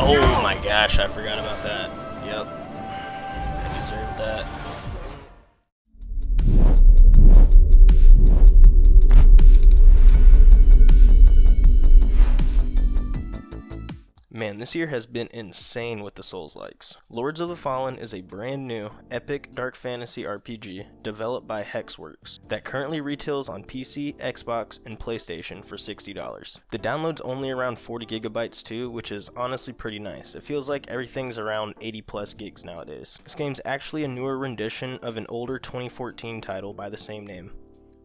Oh my gosh, I forgot about that. Yep. I deserved that. Man, this year has been insane with the Soulslikes. Lords of the Fallen is a brand new, epic dark fantasy RPG developed by Hexworks that currently retails on PC, Xbox, and PlayStation for $60. The download's only around 40 gigabytes too, which is honestly pretty nice. It feels like everything's around 80 plus gigs nowadays. This game's actually a newer rendition of an older 2014 title by the same name.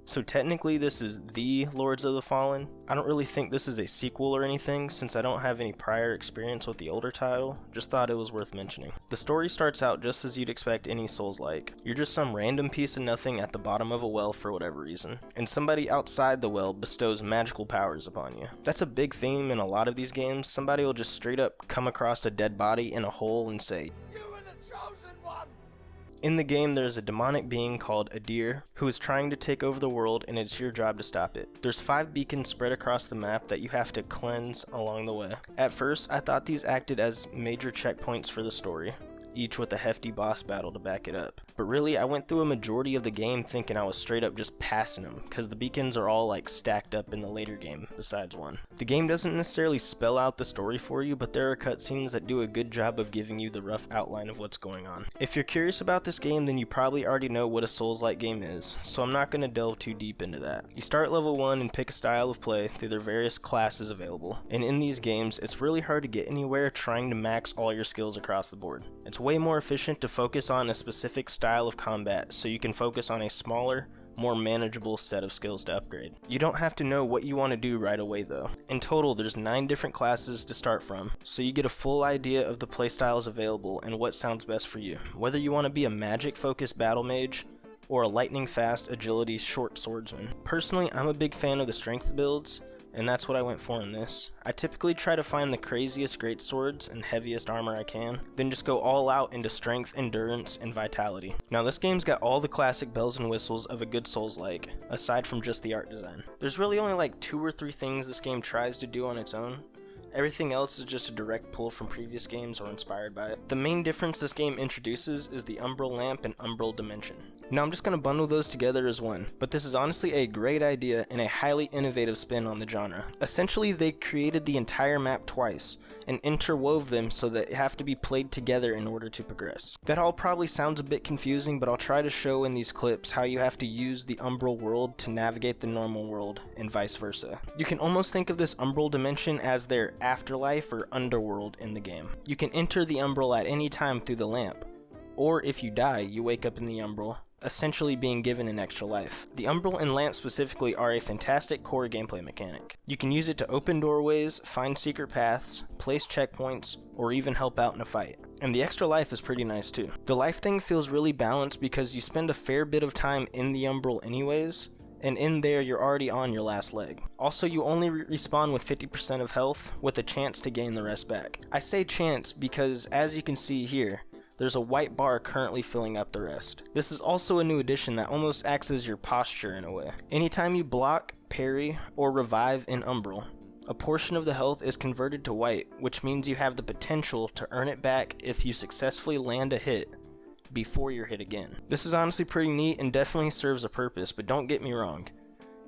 So technically this is the Lords of the Fallen. I don't really think this is a sequel or anything since I don't have any prior experience with the older title, just thought it was worth mentioning. The story starts out just as you'd expect any Souls-like. You're just some random piece of nothing at the bottom of a well for whatever reason, and somebody outside the well bestows magical powers upon you. That's a big theme in a lot of these games. Somebody will just straight up come across a dead body in a hole and say, "You are the chosen one!" In the game, there's a demonic being called Adir who is trying to take over the world, and it's your job to stop it. There's 5 beacons spread across the map that you have to cleanse along the way. At first, I thought these acted as major checkpoints for the story, each with a hefty boss battle to back it up. But really, I went through a majority of the game thinking I was straight up just passing them, because the beacons are all like stacked up in the later game, besides one. The game doesn't necessarily spell out the story for you, but there are cutscenes that do a good job of giving you the rough outline of what's going on. If you're curious about this game, then you probably already know what a Souls-like game is, so I'm not going to delve too deep into that. You start level 1 and pick a style of play through their various classes available, and in these games, it's really hard to get anywhere trying to max all your skills across the board. It's way more efficient to focus on a specific style of combat so you can focus on a smaller, more manageable set of skills to upgrade. You don't have to know what you want to do right away though. In total, there's 9 different classes to start from, so you get a full idea of the playstyles available and what sounds best for you. Whether you want to be a magic focused battle mage, or a lightning fast agility short swordsman. Personally, I'm a big fan of the strength builds, and that's what I went for in this. I typically try to find the craziest great swords and heaviest armor I can, then just go all out into strength, endurance, and vitality. Now this game's got all the classic bells and whistles of a good Souls-like, aside from just the art design. There's really only like 2 or 3 things this game tries to do on its own. Everything else is just a direct pull from previous games or inspired by it. The main difference this game introduces is the Umbral Lamp and Umbral Dimension. Now I'm just going to bundle those together as one, but this is honestly a great idea and a highly innovative spin on the genre. Essentially, they created the entire map twice, and interwove them so that they have to be played together in order to progress. That all probably sounds a bit confusing, but I'll try to show in these clips how you have to use the Umbral world to navigate the normal world, and vice versa. You can almost think of this Umbral dimension as their afterlife or underworld in the game. You can enter the Umbral at any time through the lamp, or if you die, you wake up in the Umbral, essentially being given an extra life. The Umbral and Lamp specifically are a fantastic core gameplay mechanic. You can use it to open doorways, find secret paths, place checkpoints, or even help out in a fight. And the extra life is pretty nice too. The life thing feels really balanced because you spend a fair bit of time in the Umbral anyways, and in there you're already on your last leg. Also, you only respawn with 50% of health, with a chance to gain the rest back. I say chance because, as you can see here, there's a white bar currently filling up the rest. This is also a new addition that almost acts as your posture in a way. Anytime you block, parry, or revive in Umbral, a portion of the health is converted to white, which means you have the potential to earn it back if you successfully land a hit before you're hit again. This is honestly pretty neat and definitely serves a purpose, but don't get me wrong.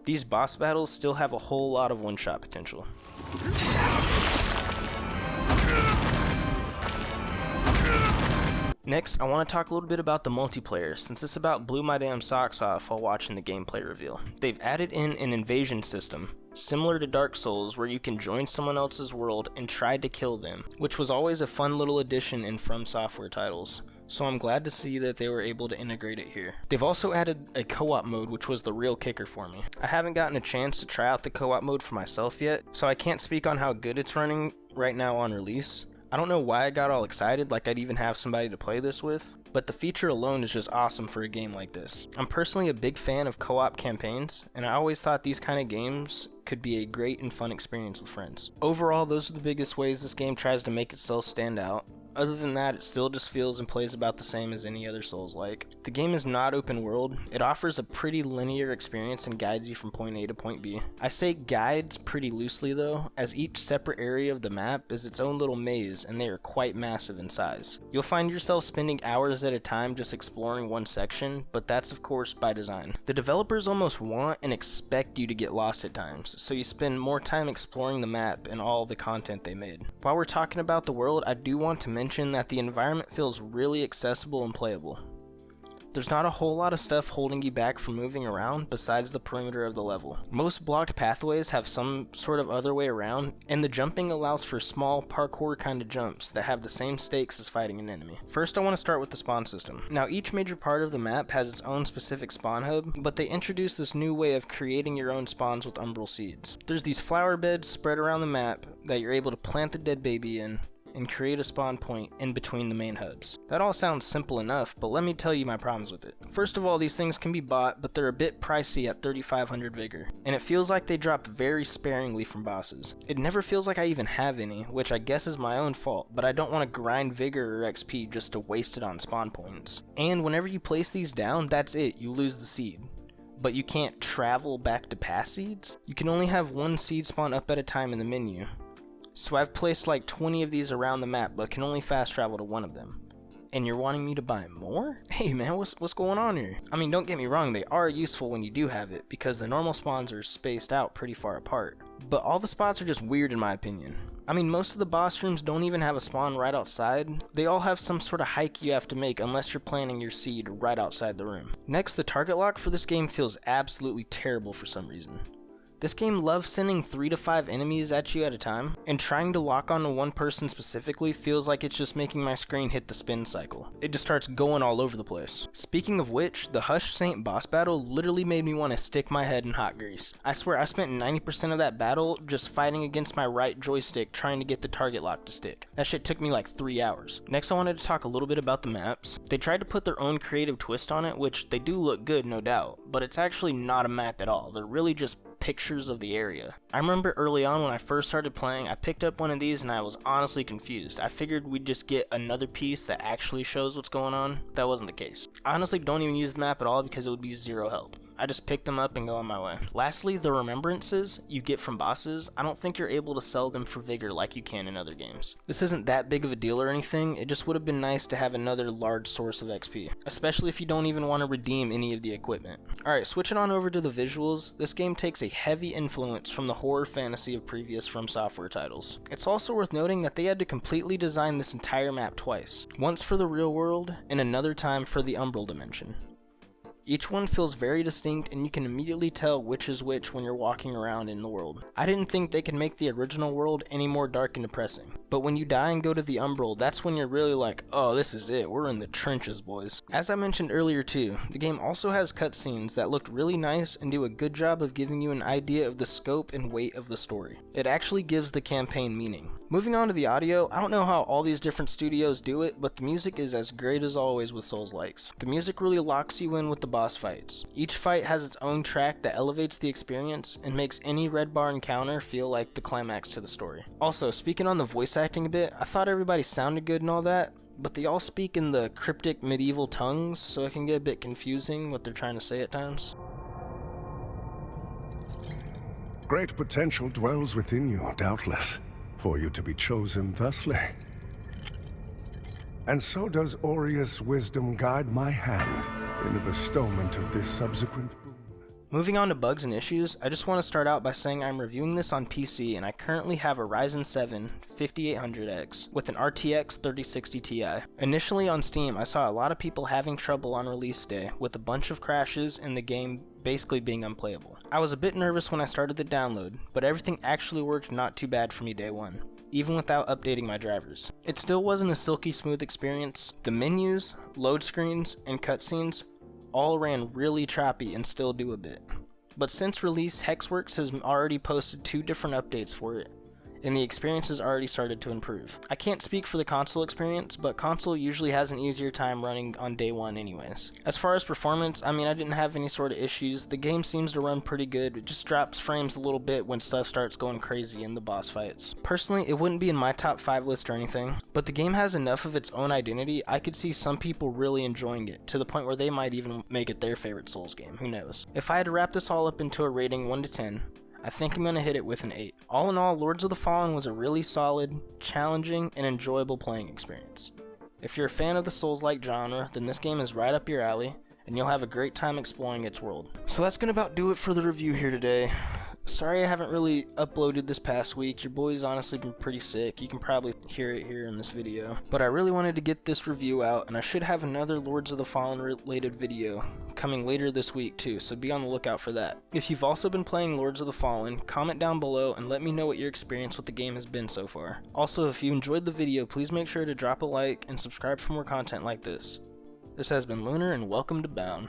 These boss battles still have a whole lot of one-shot potential. Next, I want to talk a little bit about the multiplayer, since this about blew my damn socks off while watching the gameplay reveal. They've added in an invasion system, similar to Dark Souls, where you can join someone else's world and try to kill them, which was always a fun little addition in From Software titles. So I'm glad to see that they were able to integrate it here. They've also added a co-op mode, which was the real kicker for me. I haven't gotten a chance to try out the co-op mode for myself yet, so I can't speak on how good it's running right now on release. I don't know why I got all excited like I'd even have somebody to play this with, but the feature alone is just awesome for a game like this. I'm personally a big fan of co-op campaigns, and I always thought these kind of games could be a great and fun experience with friends. Overall, those are the biggest ways this game tries to make itself stand out. Other than that, it still just feels and plays about the same as any other Souls-like. The game is not open world. It offers a pretty linear experience and guides you from point A to point B. I say guides pretty loosely though, as each separate area of the map is its own little maze and they are quite massive in size. You'll find yourself spending hours at a time just exploring one section, but that's of course by design. The developers almost want and expect you to get lost at times, so you spend more time exploring the map and all the content they made. While we're talking about the world, I do want to mention that the environment feels really accessible and playable. There's not a whole lot of stuff holding you back from moving around besides the perimeter of the level. Most blocked pathways have some sort of other way around, and the jumping allows for small parkour kind of jumps that have the same stakes as fighting an enemy. First, I want to start with the spawn system. Now, each major part of the map has its own specific spawn hub, but they introduced this new way of creating your own spawns with umbral seeds. There's these flower beds spread around the map that you're able to plant the dead baby in, and create a spawn point in between the main hubs. That all sounds simple enough, but let me tell you my problems with it. First of all, these things can be bought, but they're a bit pricey at 3,500 vigor, and it feels like they drop very sparingly from bosses. It never feels like I even have any, which I guess is my own fault, but I don't want to grind vigor or XP just to waste it on spawn points. And whenever you place these down, that's it, you lose the seed. But you can't travel back to past seeds? You can only have one seed spawn up at a time in the menu. So I've placed like 20 of these around the map, but can only fast travel to one of them. And you're wanting me to buy more? Hey man, what's going on here? I mean, don't get me wrong, they are useful when you do have it, because the normal spawns are spaced out pretty far apart. But all the spots are just weird in my opinion. I mean, most of the boss rooms don't even have a spawn right outside. They all have some sort of hike you have to make unless you're planting your seed right outside the room. Next, the target lock for this game feels absolutely terrible for some reason. This game loves sending 3 to 5 enemies at you at a time, and trying to lock onto one person specifically feels like it's just making my screen hit the spin cycle. It just starts going all over the place. Speaking of which, the Hush Saint boss battle literally made me want to stick my head in hot grease. I swear I spent 90% of that battle just fighting against my right joystick trying to get the target lock to stick. That shit took me like 3 hours. Next, I wanted to talk a little bit about the maps. They tried to put their own creative twist on it, which they do look good, no doubt, but it's actually not a map at all. They're really just pictures of the area. I remember early on when I first started playing, I picked up one of these and I was honestly confused. I figured we'd just get another piece that actually shows what's going on. That wasn't the case. I honestly don't even use the map at all because it would be zero help. I just pick them up and go on my way. Lastly, the remembrances you get from bosses, I don't think you're able to sell them for vigor like you can in other games. This isn't that big of a deal or anything, it just would have been nice to have another large source of XP, especially if you don't even want to redeem any of the equipment. Alright, switching on over to the visuals, this game takes a heavy influence from the horror fantasy of previous From Software titles. It's also worth noting that they had to completely design this entire map twice, once for the real world and another time for the umbral dimension. Each one feels very distinct and you can immediately tell which is which when you're walking around in the world. I didn't think they could make the original world any more dark and depressing, but when you die and go to the umbral, that's when you're really like, oh, this is it, we're in the trenches, boys. As I mentioned earlier too, the game also has cutscenes that look really nice and do a good job of giving you an idea of the scope and weight of the story. It actually gives the campaign meaning. Moving on to the audio, I don't know how all these different studios do it, but the music is as great as always with Soulslikes. The music really locks you in with the boss fights. Each fight has its own track that elevates the experience and makes any red bar encounter feel like the climax to the story. Also, speaking on the voice acting a bit, I thought everybody sounded good and all that, but they all speak in the cryptic medieval tongues, so it can get a bit confusing what they're trying to say at times. Great potential dwells within you, doubtless, for you to be chosen thusly. And so does Aureus' wisdom guide my hand in the bestowment of this subsequent boon. Moving on to bugs and issues, I just want to start out by saying I'm reviewing this on PC and I currently have a Ryzen 7 5800X with an RTX 3060 Ti. Initially on Steam, I saw a lot of people having trouble on release day with a bunch of crashes and the game basically being unplayable. I was a bit nervous when I started the download, but everything actually worked not too bad for me day one, even without updating my drivers. It still wasn't a silky smooth experience. The menus, load screens, and cutscenes all ran really choppy and still do a bit. But since release, Hexworks has already posted 2 different updates for it, and the experience has already started to improve. I can't speak for the console experience, but console usually has an easier time running on day one anyways. As far as performance, I didn't have any sort of issues. The game seems to run pretty good. It just drops frames a little bit when stuff starts going crazy in the boss fights. Personally, it wouldn't be in my top 5 list or anything, but the game has enough of its own identity. I could see some people really enjoying it, to the point where they might even make it their favorite Souls game, who knows. If I had to wrap this all up into a rating 1 to 10, I think I'm going to hit it with an 8. All in all, Lords of the Fallen was a really solid, challenging, and enjoyable playing experience. If you're a fan of the Souls-like genre, then this game is right up your alley, and you'll have a great time exploring its world. So that's going to about do it for the review here today. Sorry I haven't really uploaded this past week. Your boy's honestly been pretty sick. You can probably hear it here in this video. But I really wanted to get this review out, and I should have another Lords of the Fallen related video coming later this week too, so be on the lookout for that. If you've also been playing Lords of the Fallen, comment down below and let me know what your experience with the game has been so far. Also, if you enjoyed the video, please make sure to drop a like and subscribe for more content like this. This has been Lunar, and welcome to Bound.